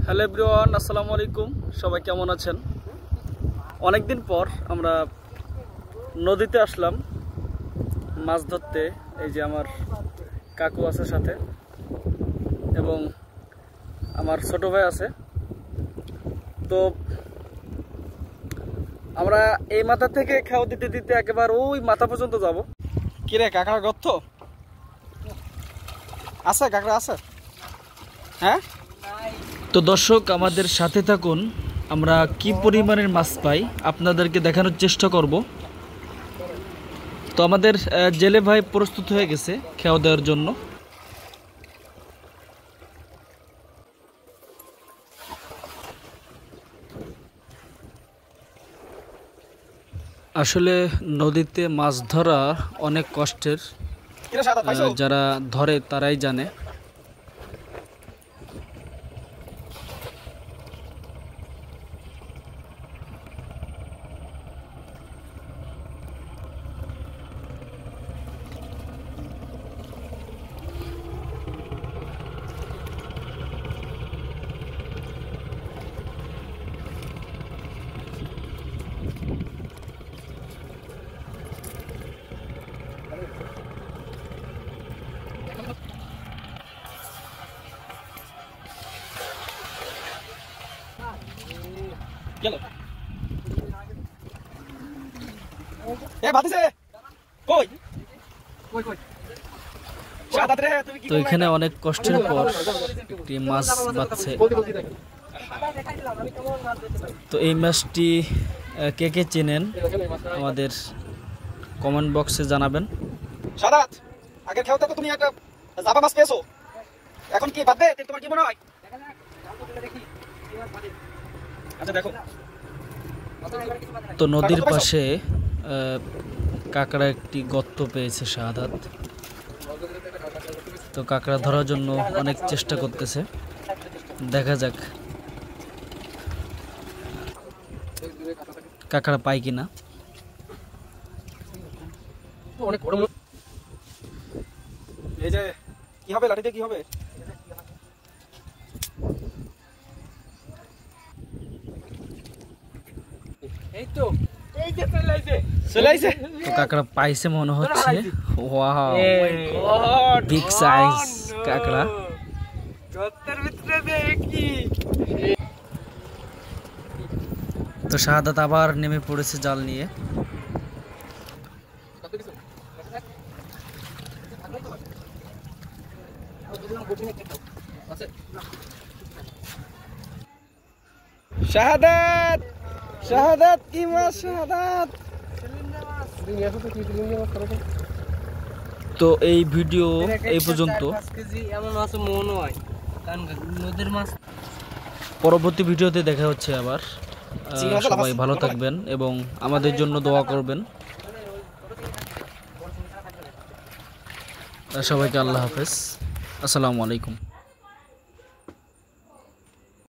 Hello everyone, আসসালামু আলাইকুম। সবাই কেমন আছেন? অনেকদিন পর আমরা নদীতে আসলাম মাছ ধরতে। এই যে আমার কাকু আছে সাথে এবং আমার ছোট ভাই আছে। তো আমরা এই মাথা থেকে খাওয়া দিতে দিতে একেবারে ওই মাথা পর্যন্ত যাব। কিরে, কাঁকড়া গর্ত আছে? কাঁকড়া আছে? হ্যাঁ। তো দর্শক, আমাদের সাথে থাকুন, আমরা কি পরিমাণের মাছ পাই আপনাদেরকে দেখানোর চেষ্টা করব। তো আমাদের জেলে ভাই প্রস্তুত হয়ে গেছে খাওয়া দেওয়ার জন্য। আসলে নদীতে মাছ ধরা অনেক কষ্টের, যারা ধরে তারাই জানে। তো এখানে অনেক কষ্টের পর একটি মাছ বাঁচছে। তো এই মাছটি কে কে চেনেন আমাদের কমেন্ট বক্সে জানাবেন। সাদাত, আগের খেলতে তো তুমি একটা জাবা মাছ পেয়েছো, এখন কি বাদবে? তোমার কি মনে হয়? আচ্ছা দেখো, তো নদীর পাশে কাঁকড়া একটি গর্ত পেয়েছে শাহাদাত। তো কাঁকড়া ধরার জন্য অনেক চেষ্টা করতেছে, দেখা যাক কাঁকড়া পাই কিনা। এই যে কি হবে, লাঠিতে কি হবে? এই তো, এই যে চলে আইছে। তো কাঁকড়া পাইছে মনে হচ্ছে। ওয়াও, বিগ সাইজ কাঁকড়া। তো শাহাদাত আবার নেমে পড়েছে জাল নিয়ে। শাহাদাত, শাহাদাত কি মাছ? শাহাদাত, তো এই ভিডিও এই পর্যন্ত। পরবর্তী ভিডিওতে দেখা হচ্ছে আবার। সবাই ভালো থাকবেন এবং আমাদের জন্য দোয়া করবেন। সবাইকে আল্লাহ হাফেজ, আসসালামু আলাইকুম।